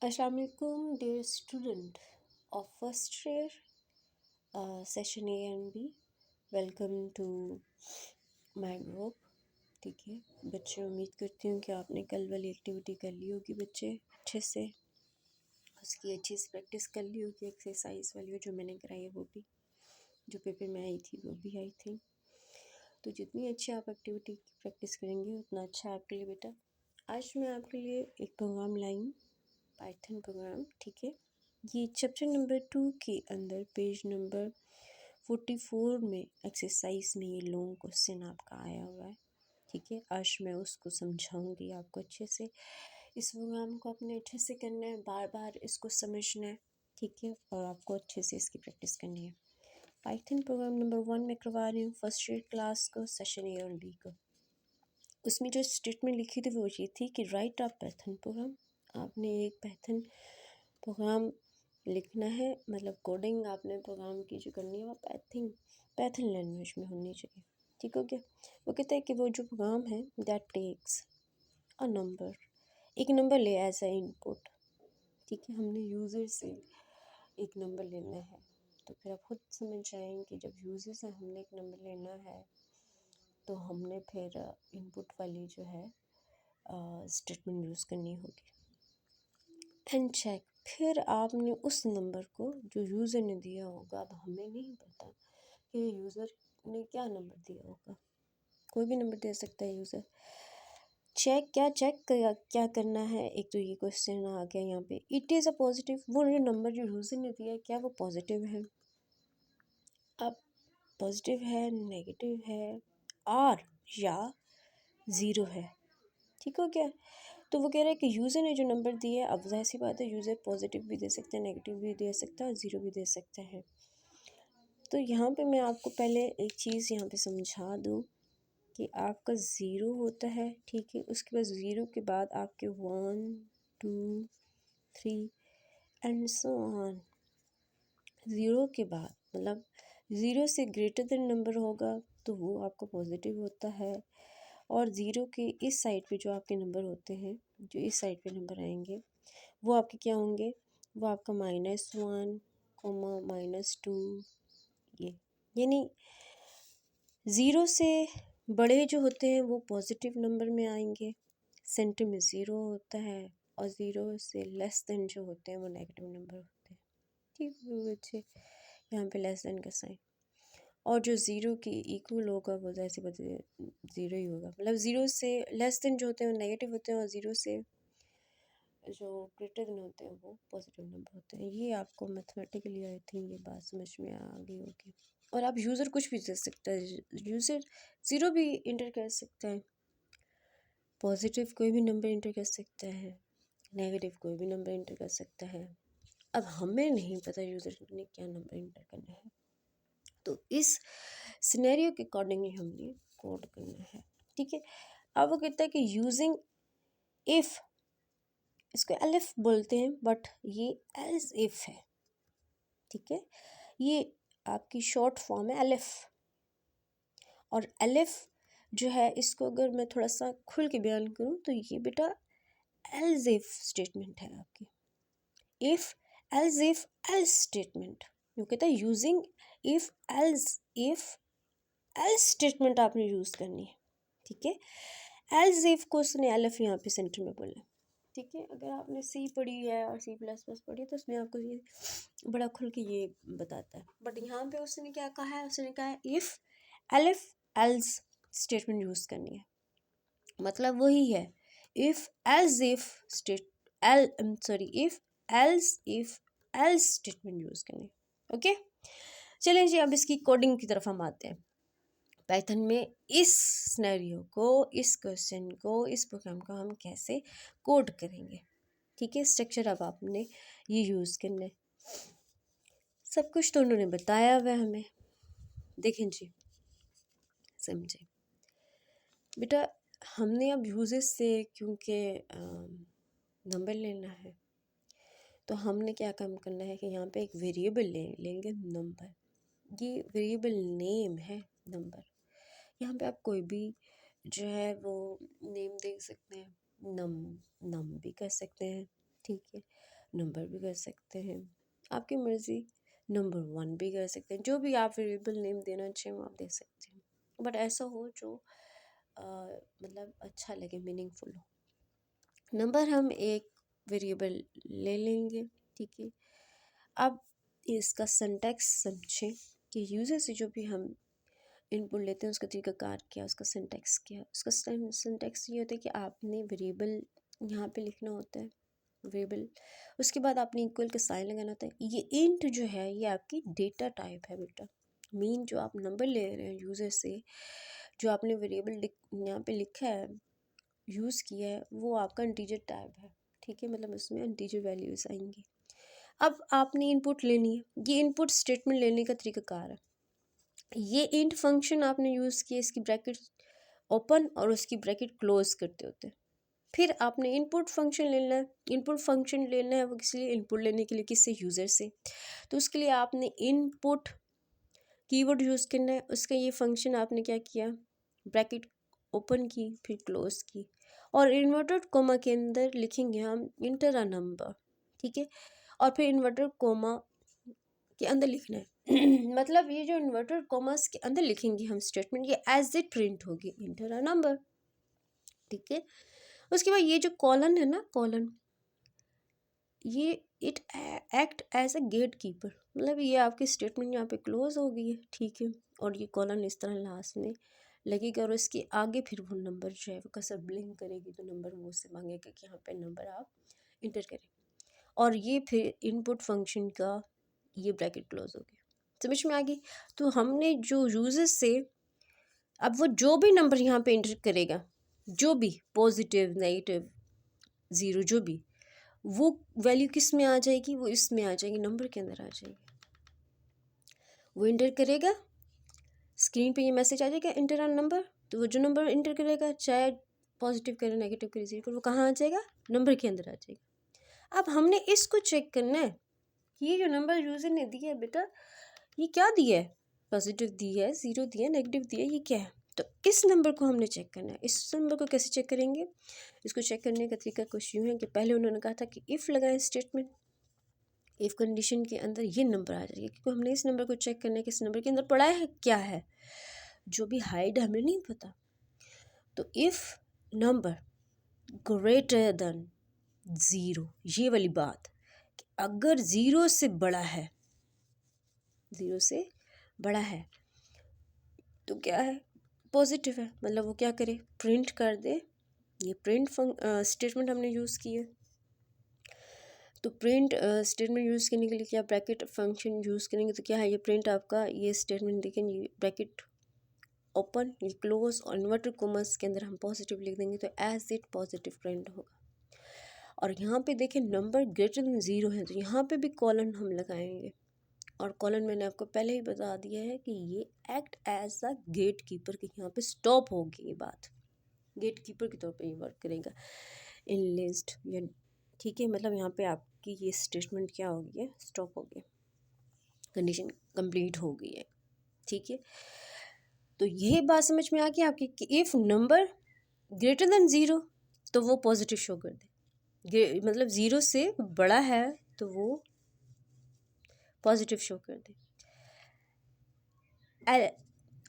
अस्सलाम वालेकुम dear student of first year session A and B. Welcome to my group. ठीक है बच्चे, उम्मीद करती हूँ कि आपने कल वाली एक्टिविटी कर ली होगी बच्चे अच्छे से, उसकी अच्छी से प्रैक्टिस कर ली होगी। एक्सरसाइज वाली जो मैंने कराई है वो भी, जो पेपर में आई थी वो भी आई थी। तो जितनी अच्छी आप एक्टिविटी की प्रैक्टिस करेंगे उतना अच्छा है आपके लिए बेटा। आज मैं आपके लिए एक प्रोग्राम लाई हूँ, पाइथन प्रोग्राम। ठीक है, ये चैप्टर नंबर 2 के अंदर पेज नंबर 44 में एक्सरसाइज में ये लॉन्ग क्वेश्चन आपका आया हुआ है। ठीक है, आज मैं उसको समझाऊंगी आपको अच्छे से। इस प्रोग्राम को आपने अच्छे से करना है, बार बार इसको समझना है। ठीक है, और आपको अच्छे से इसकी प्रैक्टिस करनी है। पाइथन प्रोग्राम नंबर 1 में करवा रही हूँ, फर्स्ट ईयर क्लास को, सेशन ए और बी को। उसमें जो स्टेटमेंट लिखी थी वो ये थी कि राइट अ पाइथन प्रोग्राम। आपने एक पाइथन प्रोग्राम लिखना है, मतलब कोडिंग आपने प्रोग्राम की जो करनी है वो पाइथन लैंग्वेज में होनी चाहिए। ठीक हो गया। वो कहता है कि वो जो प्रोग्राम है दैट टेक्स अ नंबर, एक नंबर ले एज अ इनपुट। ठीक है, हमने यूज़र से एक नंबर लेना है। तो फिर आप खुद समझ जाएंगे कि जब यूज़र से हमने एक नंबर लेना है तो हमने फिर इनपुट वाली जो है स्टेटमेंट यूज़ करनी होगी। एंड चेक, फिर आपने उस नंबर को जो यूज़र ने दिया होगा, अब हमें नहीं पता कि यूज़र ने क्या नंबर दिया होगा, कोई भी नंबर दे सकता है यूज़र। चेक क्या करना है। एक तो ये क्वेश्चन आ गया यहाँ पे, इट इज़ अ पॉजिटिव, वो जो नंबर जो यूज़र ने दिया है क्या वो पॉजिटिव है। अब पॉजिटिव है, नेगेटिव है, और या ज़ीरो है। ठीक हो गया। तो वो कह रहा है कि यूज़र ने जो नंबर दिया है, अब जाहिर सी बात है यूज़र पॉजिटिव भी दे सकते हैं, नेगेटिव भी दे सकता है और ज़ीरो भी दे सकते हैं। तो यहाँ पे मैं आपको पहले एक चीज़ यहाँ पे समझा दूँ कि आपका ज़ीरो होता है। ठीक है, उसके बाद ज़ीरो के बाद आपके 1 2 3 एंड सो ऑन। ज़ीरो के बाद मतलब ज़ीरो से ग्रेटर देन नंबर होगा तो वो आपका पॉजिटिव होता है, और ज़ीरो के इस साइड पे जो आपके नंबर होते हैं, जो इस साइड पे नंबर आएंगे वो आपके क्या होंगे, वो आपका -1 -2। ये यानी ज़ीरो से बड़े जो होते हैं वो पॉजिटिव नंबर में आएंगे, सेंटर में ज़ीरो होता है, और ज़ीरो से लेस देन जो होते हैं वो नेगेटिव नंबर होते हैं। ठीक है बच्चे, यहाँ पे लेस देन का साइन, और जो ज़ीरो की इक्वल होगा वो जैसे बता ज़ीरो ही होगा। मतलब ज़ीरो से लेस देन जो होते हैं वो नेगेटिव होते हैं, और ज़ीरो से जो ग्रेटर देन होते हैं वो पॉजिटिव नंबर होते हैं। ये आपको मैथमेटिकली आई थिंक ये बात समझ में आ गई होगी। और आप यूज़र कुछ भी दे सकता है, यूज़र ज़ीरो भी इंटर कर सकता है, पॉजिटिव कोई भी नंबर इंटर कर सकता है, नेगेटिव कोई भी नंबर इंटर कर सकता है। अब हमें नहीं पता यूज़र ने क्या नंबर इंटर करना है, तो इस सिनेरियो के अकॉर्डिंगली हमने कोड करना है। ठीक है, अब वो कहता है कि यूजिंग इफ़, इसको एलिफ बोलते हैं बट ये एल्स इफ है। ठीक है, ये आपकी शॉर्ट फॉर्म है एलिफ, और एलिफ जो है इसको अगर मैं थोड़ा सा खुल के बयान करूँ तो ये बेटा एल्स इफ स्टेटमेंट है आपकी। If else if else statement, वो कहता है यूजिंग इफ एल्स स्टेटमेंट आपने यूज़ करनी है। ठीक है, एल्स इफ को उसने एलिफ यहाँ पे सेंटर में बोला। ठीक है, अगर आपने सी पढ़ी है और C++ पढ़ी है तो उसमें आपको ये बड़ा खुल के ये बताता है, बट यहाँ पे उसने क्या कहा है, उसने कहा है if elif else statement use करनी है। मतलब वही है, if else if state if else statement use करनी है। ओके, चलें जी, अब इसकी कोडिंग की तरफ हम आते हैं। पाइथन में इस सिनेरियो को, इस क्वेश्चन को, इस प्रोग्राम को हम कैसे कोड करेंगे। ठीक है, स्ट्रक्चर अब आपने ये यूज़ करना है। सब कुछ तो उन्होंने बताया हुआ है हमें, देखें जी, समझे बेटा। हमने अब यूज़र्स से क्योंकि नंबर लेना है तो हमने क्या काम करना है कि यहाँ पे एक वेरिएबल लेंगे नंबर। ये वेरिएबल नेम है नंबर। यहाँ पे आप कोई भी जो है वो नेम दे सकते हैं, नम भी कर सकते हैं, ठीक है। नंबर भी कर सकते हैं, आपकी मर्ज़ी। नंबर 1 भी कर सकते हैं, जो भी आप वेरिएबल नेम देना चाहें वो आप दे सकते हैं, बट ऐसा हो जो मतलब अच्छा लगे, मीनिंगफुल हो। नंबर हम एक वेरिएबल ले लेंगे, ठीक है। अब इसका सिंटैक्स समझें कि यूज़र से जो भी हम इनपुट लेते हैं उसका तरीक़ाकार क्या है, उसका सिंटैक्स क्या है। उसका सिंटैक्स ये होता है कि आपने वेरिएबल यहाँ पे लिखना होता है, वेरिएबल, उसके बाद आपने इक्वल का साइन लगाना होता है। ये इंट जो है ये आपकी डेटा टाइप है बेटा। मीन जो आप नंबर ले रहे हैं यूज़र से, जो आपने वेरिएबल यहाँ पे लिखा है, यूज़ किया है, वो आपका इंटीजर टाइप है, ठीक है। मतलब उसमें इंटीजर वैल्यूज़ आएंगी। अब आपने इनपुट लेनी है, ये इनपुट स्टेटमेंट लेने का तरीक़ाकार है। ये इंट फंक्शन आपने यूज़ किया, इसकी ब्रैकेट ओपन और उसकी ब्रैकेट क्लोज करते होते हैं। फिर आपने इनपुट फंक्शन लेना है, इनपुट फंक्शन लेना है वो किस लिए, इनपुट लेने के लिए, किससे, यूज़र से। तो उसके लिए आपने इनपुट कीवर्ड यूज़ करना है। उसका ये फंक्शन आपने क्या किया, ब्रैकेट ओपन की फिर क्लोज की, और इन्वर्टेड कोमा के अंदर लिखेंगे हम इंटर अ नंबर, ठीक है। और फिर इन्वर्टेड कोमा के अंदर लिखना है मतलब ये जो इन्वर्टेड कॉमास के अंदर लिखेंगे हम स्टेटमेंट, ये एज इट प्रिंट होगी इंटर अ नंबर, ठीक है। उसके बाद ये जो कॉलन है ना, कॉलन, ये it act as a gatekeeper, मतलब ये आपकी स्टेटमेंट यहाँ पे क्लोज हो गई है, ठीक है। और ये कॉलन इस तरह लास्ट में लगेगा, और इसके आगे फिर वो नंबर जो है वो कसर ब्लिंक करेगी तो नंबर वो से मांगेगा कि यहाँ पे नंबर आप इंटर करें, और ये फिर इनपुट फंक्शन का ये ब्रैकेट क्लोज हो गया। समझ में आ गई। तो हमने जो यूज़र से, अब वो जो भी नंबर यहाँ पे इंटर करेगा, जो भी पॉजिटिव नेगेटिव ज़ीरो, जो भी, वो वैल्यू किस में आ जाएगी, वो इसमें आ जाएगी, नंबर के अंदर आ जाएगी। वो इंटर करेगा, स्क्रीन पे ये मैसेज आ जाएगा इंटर ऑन नंबर, तो वो जो नंबर इंटर करेगा, चाहे पॉजिटिव करे नेगेटिव करे ज़ीरो करे, वो कहाँ आ जाएगा, नंबर के अंदर आ जाएगा। अब हमने इसको चेक करना है कि ये जो नंबर यूज़र ने दिया है बेटा, ये क्या दिया है, पॉजिटिव दिया है, ज़ीरो दिया है, नेगेटिव दिया है, ये क्या है। तो इस नंबर को हमने चेक करना है। इस नंबर को कैसे चेक करेंगे, इसको चेक करने का तरीका कुछ यूँ है कि पहले उन्होंने कहा था कि इफ़ लगाएं स्टेटमेंट, इफ़ कंडीशन के अंदर ये नंबर आ जाएगा, क्योंकि हमने इस नंबर को चेक करना है कि इस नंबर के अंदर पड़ा है क्या है, जो भी हाइड हमें नहीं पता। तो if number greater than zero, ये वाली बात कि अगर ज़ीरो से बड़ा है, ज़ीरो से बड़ा है तो क्या है, पॉजिटिव है, मतलब वो क्या करे, प्रिंट कर दे। ये प्रिंट स्टेटमेंट हमने यूज़ की है, तो प्रिंट स्टेटमेंट यूज़ करने के लिए क्या, ब्रैकेट फंक्शन यूज़ करेंगे, तो क्या है, ये प्रिंट आपका, ये स्टेटमेंट देखें, ये ब्रैकेट ओपन, ये क्लोज, और इन्वर्टेड कॉमर्स के अंदर हम पॉजिटिव लिख देंगे तो एज इट पॉजिटिव प्रिंट होगा। और यहाँ पे देखें नंबर ग्रेटर देन ज़ीरो है, तो यहाँ पे भी कॉलन हम लगाएंगे, और कॉलन मैंने आपको पहले ही बता दिया है कि ये act as a gatekeeper, की यहाँ पे स्टॉप होगी ये बात, गेट कीपर के तौर पे ये वर्क करेगा इन लिस्ट, या ठीक है। मतलब यहाँ पे आपकी ये स्टेटमेंट क्या हो गई है, स्टॉप हो गया, कंडीशन कंप्लीट हो गई है, ठीक है। तो यही बात समझ में आ गई आपकी कि if number greater than zero तो वो पॉजिटिव शो कर दे, मतलब ज़ीरो से बड़ा है तो वो पॉजिटिव शो कर दे।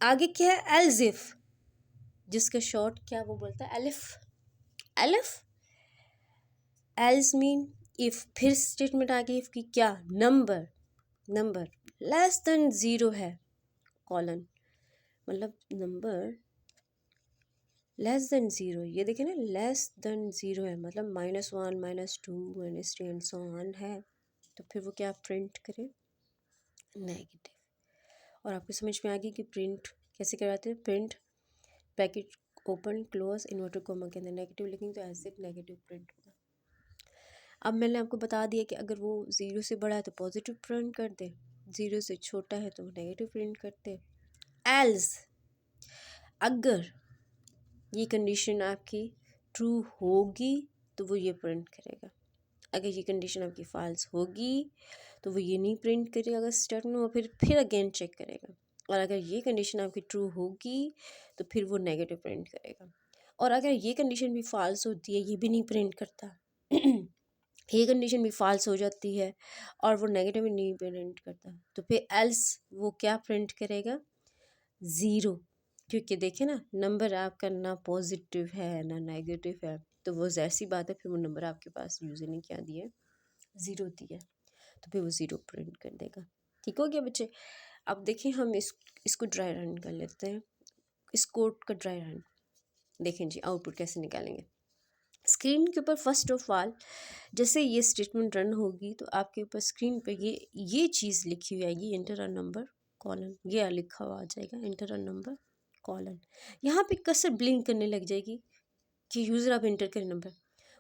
आगे क्या है, एल्ज़िफ, जिसका शॉर्ट क्या वो बोलता है, elif, elif, else mean if, फिर स्टेटमेंट आ गई इफ़ की, क्या, नंबर लेस देन ज़ीरो है, कॉलन, मतलब नंबर लेस देन ज़ीरो, ये देखें ना, लेस देन ज़ीरो है, मतलब -1 -2 -3 एंड सो ऑन है, तो फिर वो क्या प्रिंट करे, नेगेटिव। और आपको समझ में आ गई कि प्रिंट कैसे कराते हैं, print bracket open close inverted comma के अंदर नेगेटिव लिखेंगे तो एज इट नेगेटिव प्रिंट होगा। अब मैंने आपको बता दिया कि अगर वो ज़ीरो से बड़ा है तो पॉजिटिव प्रिंट कर दे, ज़ीरो से छोटा है तो वो नेगेटिव प्रिंट करते। एल्स, अगर ये कंडीशन आपकी ट्रू होगी तो वो ये प्रिंट करेगा, अगर ये कंडीशन आपकी फॉल्स होगी तो वो ये नहीं प्रिंट करेगा, अगर स्टेटमेंट वो फिर अगेन चेक करेगा, और अगर ये कंडीशन आपकी ट्रू होगी तो फिर वो नेगेटिव प्रिंट करेगा, और अगर ये कंडीशन भी फॉल्स होती है ये भी नहीं प्रिंट करता ये कंडीशन भी फॉल्स हो जाती है और वो नेगेटिव नहीं प्रिंट करता, तो फिर एल्स वो क्या प्रिंट करेगा, ज़ीरो। क्योंकि देखें ना, नंबर आपका ना पॉजिटिव है ना नेगेटिव है, तो वो ऐसी बात है, फिर वो नंबर आपके पास यूज़र ने क्या दिया, ज़ीरो दिया, तो फिर वो ज़ीरो प्रिंट कर देगा। ठीक हो गया बच्चे। अब देखिए हम इसको ड्राई रन कर लेते हैं, इस कोड का ड्राई रन। देखें जी आउटपुट कैसे निकालेंगे। स्क्रीन के ऊपर फर्स्ट ऑफ ऑल जैसे ये स्टेटमेंट रन होगी तो आपके ऊपर स्क्रीन पे ये चीज़ लिखी हुई आएगी, एंटर अ नंबर कॉलन, ये लिखा हुआ आ जाएगा एंटर अ नंबर कॉलन। यहाँ पे कर्सर ब्लिंक करने लग जाएगी कि यूज़र आप एंटर करें नंबर,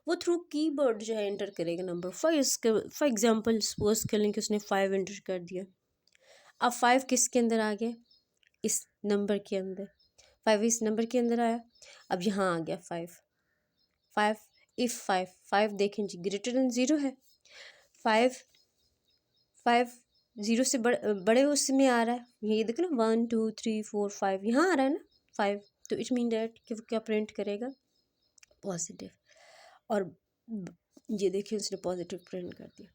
वो थ्रू कीबोर्ड जो है एंटर करेगा नंबर। फॉर एग्जांपल सपोज कर लें कि उसने 5 एंटर कर दिया। अब 5 किसके अंदर आ गया, इस नंबर के अंदर, 5 इस नंबर के अंदर आया। अब यहाँ आ गया 5 इफ़ 5 देखें जी ग्रेटर देन ज़ीरो है, 5 ज़ीरो से बड़े उसमें आ रहा है, ये देखो ना 1 2 3 4 5 यहाँ आ रहा है ना 5, तो इट मीन डैट कि वो क्या प्रिंट करेगा, पॉजिटिव। और ये देखिए उसने पॉजिटिव प्रिंट कर दिया।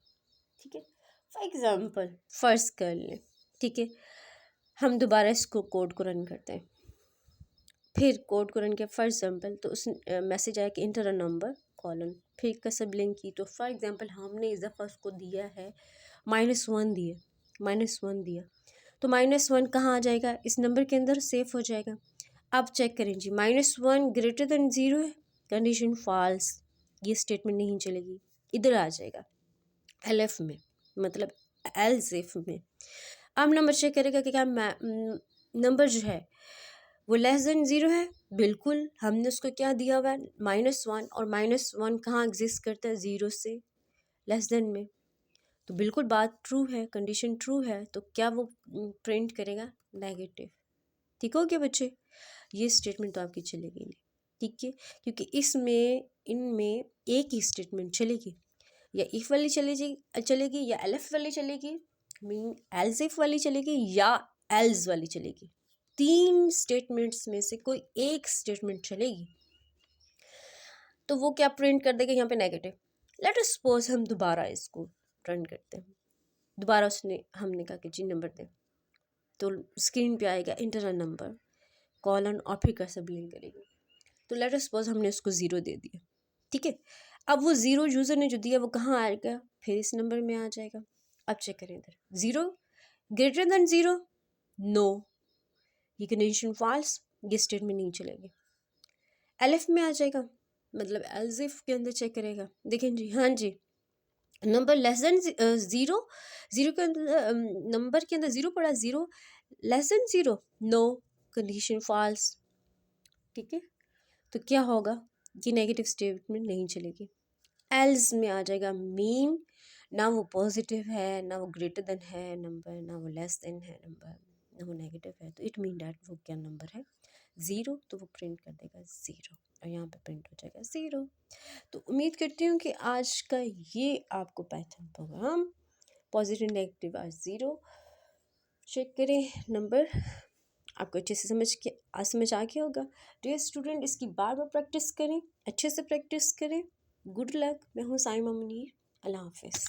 ठीक है, फॉर एग्जांपल फर्स्ट कर लें, ठीक है, हम दोबारा इसको कोड को रन करते हैं। फिर कोड को रन किया फॉर एग्जांपल, तो उस मैसेज आया कि इंटर अ नंबर कॉलन, फिर का सब लिंक की, तो फॉर एग्जांपल हमने इस दफ़ा उसको दिया है -1 दिया, -1 दिया, तो -1 कहाँ आ जाएगा, इस नंबर के अंदर सेव हो जाएगा। अब चेक करें जी, -1 ग्रेटर देन ज़ीरो है, कंडीशन फॉल्स, ये स्टेटमेंट नहीं चलेगी, इधर आ जाएगा एलएफ में, मतलब एल्स में। अब नंबर चेक करेगा कि क्या नंबर जो है वो लेस देन ज़ीरो है, बिल्कुल हमने उसको क्या दिया हुआ है -1, और -1 कहाँ एग्जिस्ट करता है, ज़ीरो से लेस देन में, तो बिल्कुल बात ट्रू है, कंडीशन ट्रू है, तो क्या वो प्रिंट करेगा, नेगेटिव। ठीक हो गया बच्चे, ये स्टेटमेंट तो आपकी चलेगी नहीं, ठीक है, क्योंकि इसमें इनमें एक ही स्टेटमेंट चलेगी, या इफ वाली चलेगी या एल्फ वाली चलेगी, मीन एल्स इफ वाली चलेगी या एल्स वाली चलेगी। 3 स्टेटमेंट्स में से कोई एक स्टेटमेंट चलेगी, तो वो क्या प्रिंट कर देगा यहाँ पे, नेगेटिव। लेट अस सपोज हम दोबारा इसको रन करते हैं, दोबारा हमने कहा कि जी नंबर दें, तो स्क्रीन पे आएगा इंटर अ नंबर कॉलन और फिर कैसे ब्लिंक करेगी। तो लेट अस सपोज हमने उसको ज़ीरो दे दिया, ठीक है, अब वो ज़ीरो यूज़र ने जो दिया वो कहाँ आएगा, फिर इस नंबर में आ जाएगा। अब चेक करें इधर, zero greater than zero, no, ये कंडीशन फॉल्स, ये स्टेटमेंट नहीं चलेगी। एलिफ में आ जाएगा, मतलब एल्जिफ के अंदर चेक करेगा, देखें जी, हाँ जी, number less than zero, zero के अंदर नंबर के अंदर ज़ीरो पड़ा, zero less than zero, no, condition false. ठीक है, तो क्या होगा, ये नेगेटिव स्टेटमेंट नहीं चलेगी। एल्स में आ जाएगा, मीन ना वो पॉजिटिव है, ना वो ग्रेटर देन है नंबर, ना वो लेस देन है नंबर, ना वो नेगेटिव है, तो इट मीन डैट वो क्या नंबर है, ज़ीरो, तो वो प्रिंट कर देगा ज़ीरो, और यहाँ पे प्रिंट हो जाएगा ज़ीरो। तो उम्मीद करती हूँ कि आज का ये आपको पाइथन प्रोग्राम पॉजिटिव नेगेटिव आज ज़ीरो चेक करें नंबर, आपको अच्छे से समझ आ गया होगा। डियर स्टूडेंट, इसकी बार बार प्रैक्टिस करें, अच्छे से प्रैक्टिस करें। Good luck. मैं हूँ साइमा मुनीर। अल्लाह हाफिज़।